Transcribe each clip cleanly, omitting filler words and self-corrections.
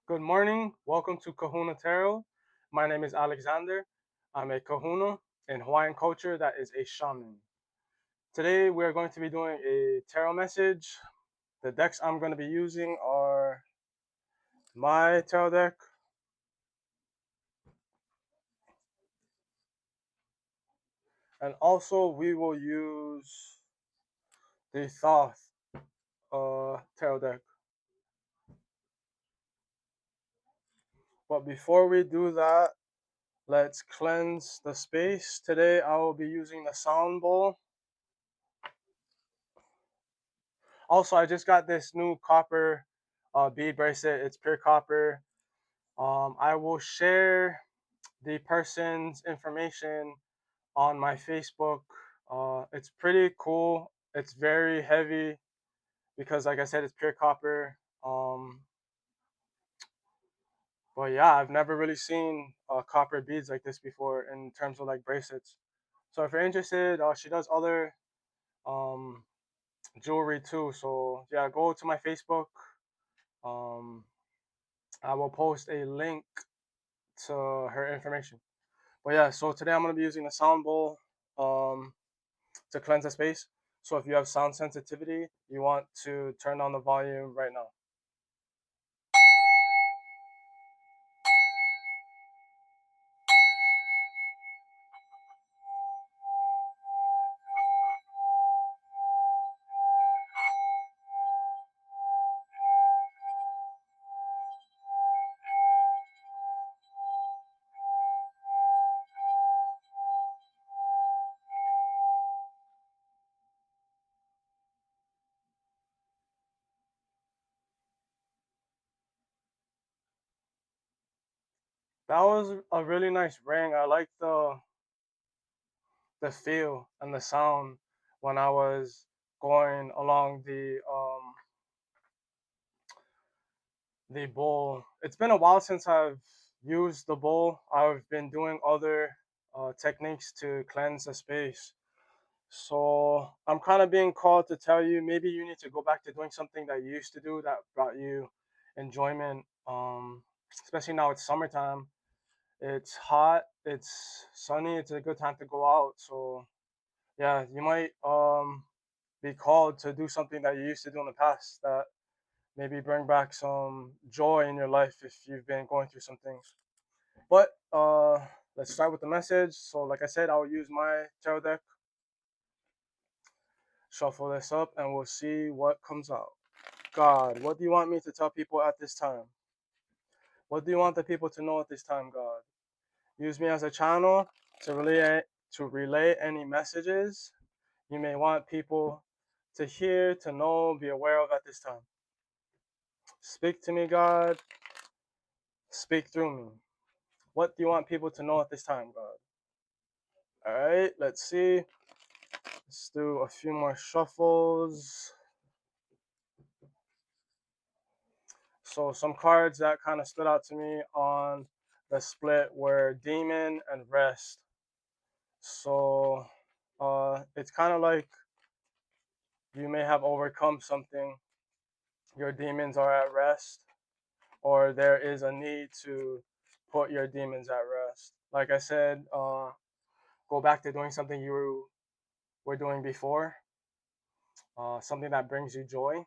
Good morning. Welcome to Kahuna Tarot. My name is Alexander. I'm a kahuna in Hawaiian culture that is a shaman. Today we are going to be doing a tarot message. The decks I'm going to be using are my tarot deck, and also we will use the Thoth tarot deck. But before we do that, let's cleanse the space. Today I will be using the sound bowl. Also, I just got this new copper bead bracelet. It's pure copper. I will share the person's information on my Facebook. It's pretty cool. It's very heavy because, like I said, it's pure copper. But yeah, I've never really seen copper beads like this before in terms of like bracelets. So if you're interested, she does other um, jewelry too. So yeah, go to my Facebook. Um, I will post a link to her information. But yeah, so today I'm gonna be using the sound bowl um, to cleanse the space. So if you have sound sensitivity, you want to turn on the volume right now. That was a really nice ring. I like the feel and the sound when I was going along the bowl. It's been a while since I've used the bowl. I've been doing other techniques to cleanse the space. So I'm kind of being called to tell you maybe you need to go back to doing something that you used to do that brought you enjoyment. Especially now it's summertime. It's hot. It's sunny. It's a good time to go out. So yeah, you might be called to do something that you used to do in the past that maybe bring back some joy in your life if you've been going through some things. But let's start with the message. So like I said, I'll use my tarot deck, shuffle this up, and we'll see what comes out. God, what do you want me to tell people at this time? What do you want the people to know at this time, God? Use me as a channel to relay any messages you may want people to hear, to know, be aware of at this time. Speak to me, God. Speak through me. What do you want people to know at this time, God? All right, let's see. Let's do a few more shuffles. So some cards that kind of stood out to me on the split were Demon and Rest. So it's kind of like you may have overcome something. Your demons are at rest, or there is a need to put your demons at rest. Like I said, go back to doing something you were doing before, something that brings you joy,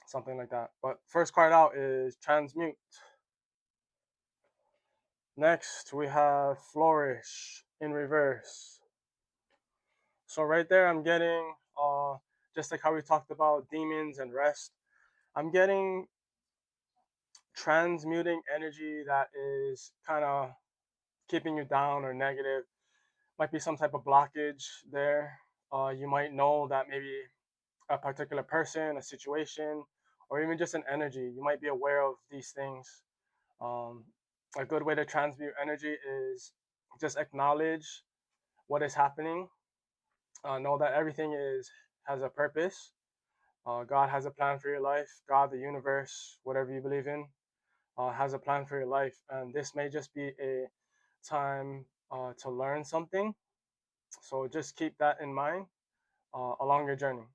something like that. But first card out is Transmute. Next, we have Flourish in reverse. So right there, I'm getting, just like how we talked about demons and rest, I'm getting transmuting energy that is kind of keeping you down or negative. Might be some type of blockage there. You might know that maybe a particular person, a situation, or even just an energy. You might be aware of these things. Um, a good way to transmute energy is just acknowledge what is happening. Know that everything is has a purpose. God has a plan for your life. God, the universe, whatever you believe in, has a plan for your life, and this may just be a time to learn something. So just keep that in mind along your journey.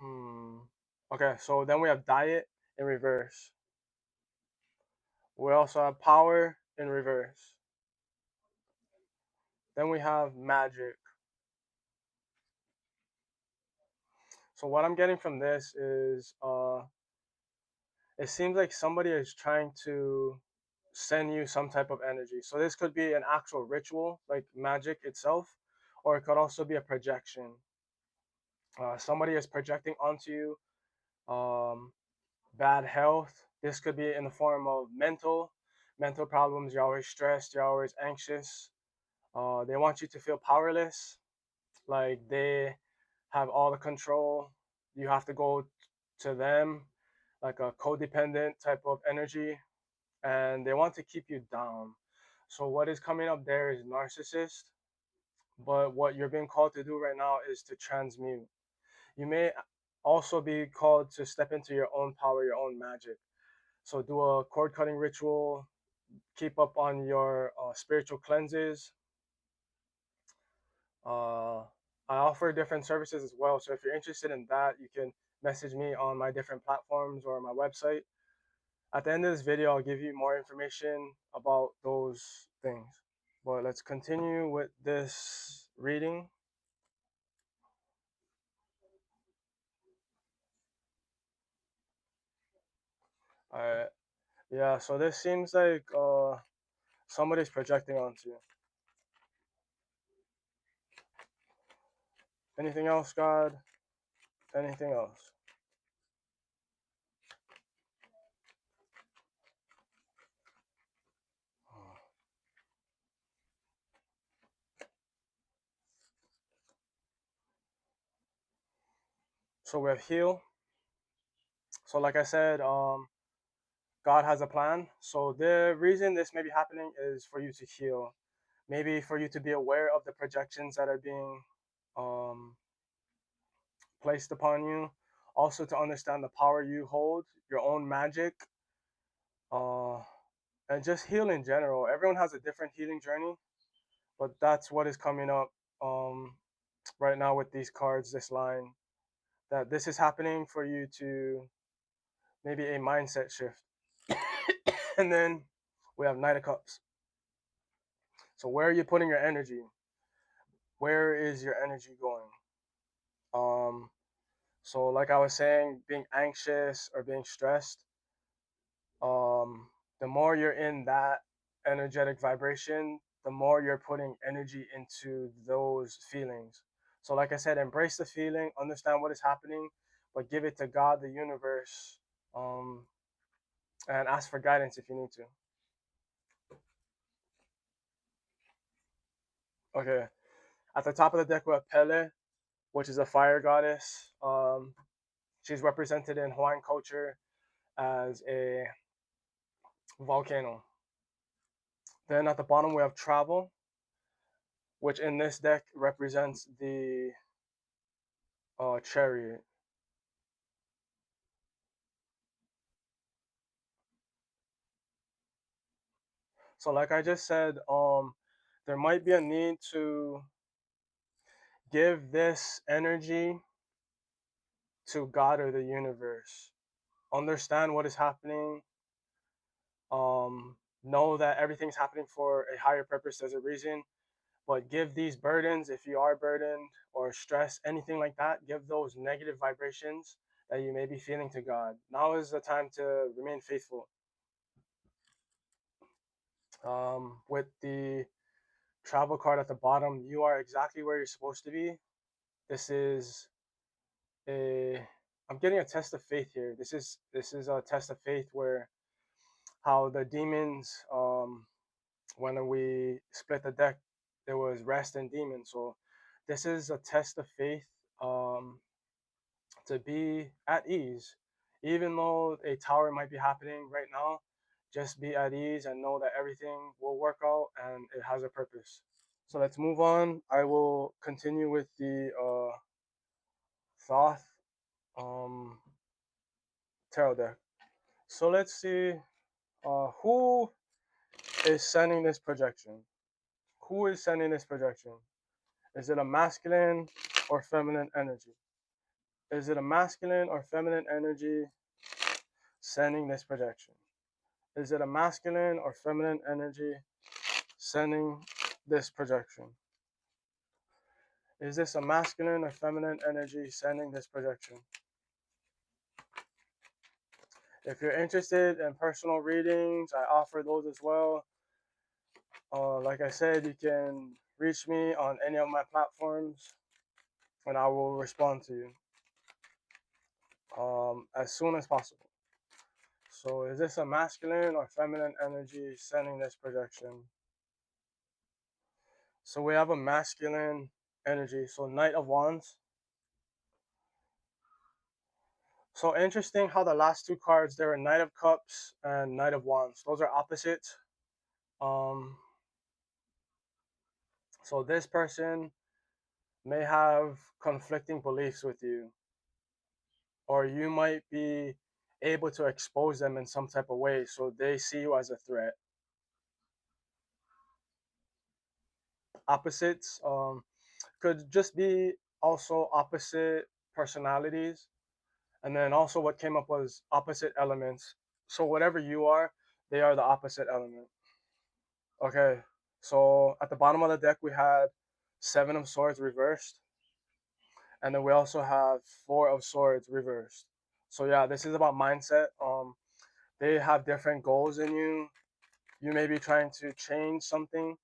Hmm. Okay, so then we have diet in reverse. We also have power in reverse. Then we have magic. So what I'm getting from this is it seems like somebody is trying to send you some type of energy. So this could be an actual ritual, like magic itself, or it could also be a projection. Somebody is projecting onto you bad health. This could be in the form of mental problems. You're always stressed. You're always anxious. They want you to feel powerless, like they have all the control. You have to go to them, like a codependent type of energy, and they want to keep you down. So what is coming up there is narcissist, but what you're being called to do right now is to transmute. You may also be called to step into your own power, your own magic. So do a cord cutting ritual, keep up on your spiritual cleanses. Uh, I offer different services as well. So if you're interested in that, you can message me on my different platforms or my website. At the end of this video, I'll give you more information about those things. But let's continue with this reading. Alright. Yeah, so this seems like somebody's projecting onto you. Anything else, God? Anything else? So we have heal. So like I said, God has a plan. So the reason this may be happening is for you to heal. Maybe for you to be aware of the projections that are being um, placed upon you. Also to understand the power you hold, your own magic, uh, and just heal in general. Everyone has a different healing journey, but that's what is coming up right now with these cards, this line, that this is happening for you to maybe a mindset shift. And then we have Knight of Cups. So where are you putting your energy? Where is your energy going? Um, so like I was saying, being anxious or being stressed, the more you're in that energetic vibration, the more you're putting energy into those feelings. So like I said, embrace the feeling, understand what is happening, but give it to God, the universe, um, and ask for guidance if you need to. Okay. At the top of the deck, we have Pele, which is a fire goddess. She's represented in Hawaiian culture as a volcano. Then at the bottom, we have Travel, which in this deck represents the chariot. So, like I just said, there might be a need to give this energy to God or the universe. Understand what is happening. Know that everything's happening for a higher purpose. There's a reason. But give these burdens, if you are burdened or stressed, anything like that, give those negative vibrations that you may be feeling to God. Now is the time to remain faithful. With the travel card at the bottom, you are exactly where you're supposed to be. This is a I'm getting a test of faith here. This is a test of faith where how the demons when we split the deck there was rest and demons. So this is a test of faith um to be at ease. Even though a tower might be happening right now, just be at ease and know that everything will work out and it has a purpose. So let's move on. I will continue with the Thoth um, tarot deck. So let's see who is sending this projection. Who is sending this projection? Is it a masculine or feminine energy? Is it a masculine or feminine energy sending this projection? Is it a masculine or feminine energy sending this projection? Is this a masculine or feminine energy sending this projection? If you're interested in personal readings, I offer those as well. Like I said, you can reach me on any of my platforms and I will respond to you as soon as possible. So, is this a masculine or feminine energy sending this projection? So, we have a masculine energy. So, Knight of Wands. So, interesting how the last two cards there are Knight of Cups and Knight of Wands. Those are opposites. Um, so, this person may have conflicting beliefs with you, or you might be able to expose them in some type of way so they see you as a threat. Opposites could just be also opposite personalities. And then also what came up was opposite elements. So whatever you are, they are the opposite element. Okay. So at the bottom of the deck we had Seven of Swords reversed. And then we also have Four of Swords reversed. So yeah, this is about mindset. They have different goals in you. You may be trying to change something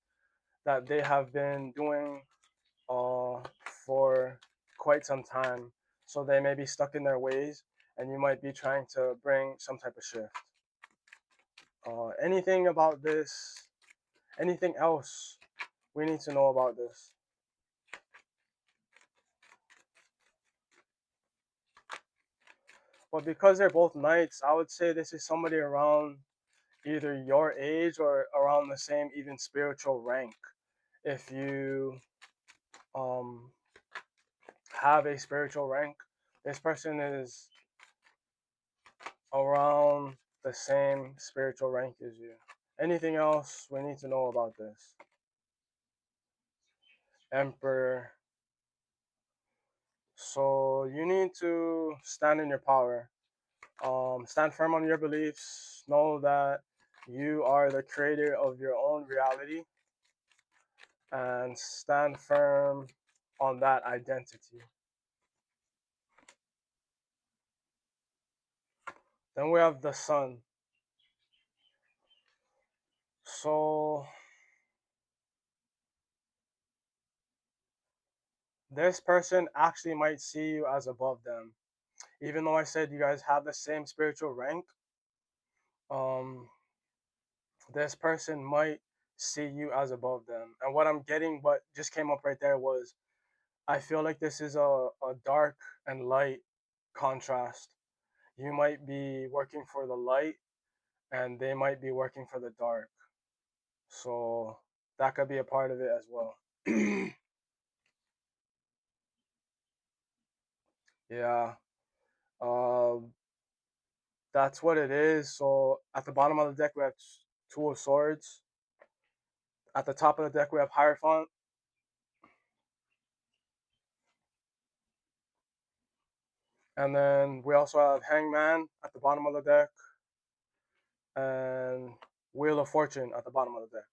that they have been doing uh, for quite some time. So they may be stuck in their ways, and you might be trying to bring some type of shift. Anything about this? Anything else we need to know about this? But because they're both knights, I would say this is somebody around either your age or around the same even spiritual rank. If you um, have a spiritual rank, this person is around the same spiritual rank as you. Anything else we need to know about this? Emperor. So you need to stand in your power. Stand firm on your beliefs. Know that you are the creator of your own reality, and stand firm on that identity. Then we have the sun. So this person actually might see you as above them. Even though I said you guys have the same spiritual rank, um, this person might see you as above them. And what I'm getting, what just came up right there was I feel like this is a dark and light contrast. You might be working for the light and they might be working for the dark. So that could be a part of it as well. Yeah. Um, that's what it is. So at the bottom of the deck, we have Two of Swords. At the top of the deck, we have Hierophant. And then we also have Hangman at the bottom of the deck. And Wheel of Fortune at the bottom of the deck.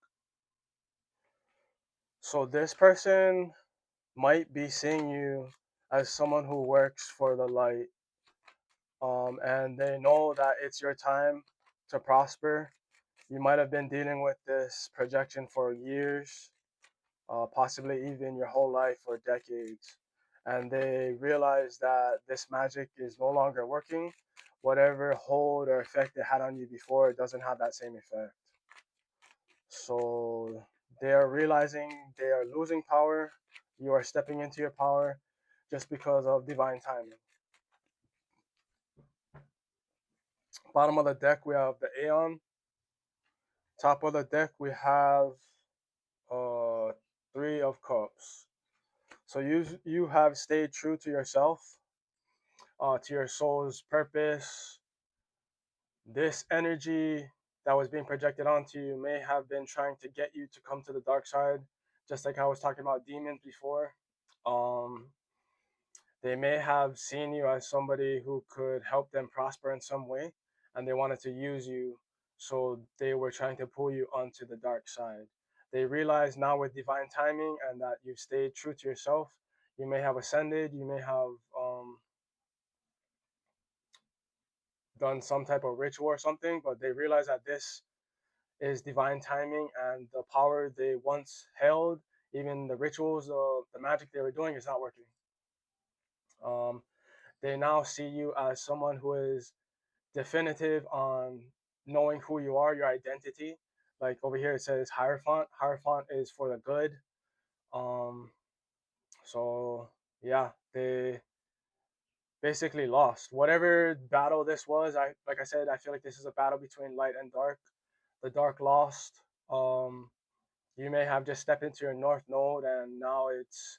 So this person might be seeing you as someone who works for the light. And they know that it's your time to prosper. You might have been dealing with this projection for years, possibly even your whole life or decades. And they realize that this magic is no longer working. Whatever hold or effect it had on you before, it doesn't have that same effect. So they are realizing they are losing power. You are stepping into your power just because of divine timing. Bottom of the deck, we have the Aeon. Top of the deck, we have uh, Three of Cups. So you have stayed true to yourself, to your soul's purpose. This energy that was being projected onto you may have been trying to get you to come to the dark side, just like I was talking about demons before. Um, they may have seen you as somebody who could help them prosper in some way, and they wanted to use you, so they were trying to pull you onto the dark side. They realize now with divine timing and that you've stayed true to yourself, you may have ascended, you may have done some type of ritual or something, but they realize that this is divine timing, and the power they once held, even the rituals, the magic they were doing, is not working. Um, they now see you as someone who is definitive on knowing who you are, your identity. Like over here, it says Hierophant. Hierophant is for the good. Um, so yeah, they basically lost whatever battle this was. I like I said, I feel like this is a battle between light and dark. The dark lost. Um, you may have just stepped into your north node and now it's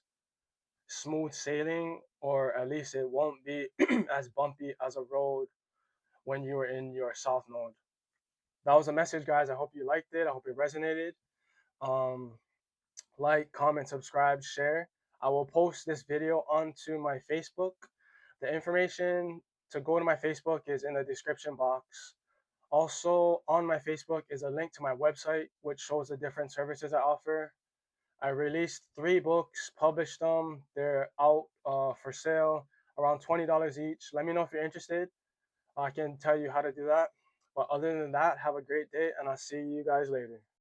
smooth sailing, or at least it won't be as bumpy as a road when you were in your south node. That was a message, guys. I hope you liked it. I hope it resonated. Um, like, comment, subscribe, share. I will post this video onto my Facebook. The information to go to my Facebook is in the description box. Also, on my Facebook is a link to my website, which shows the different services I offer. I released 3 books, published them. They're out for sale, around $20 each. Let me know if you're interested. I can tell you how to do that. But other than that, have a great day, and I'll see you guys later.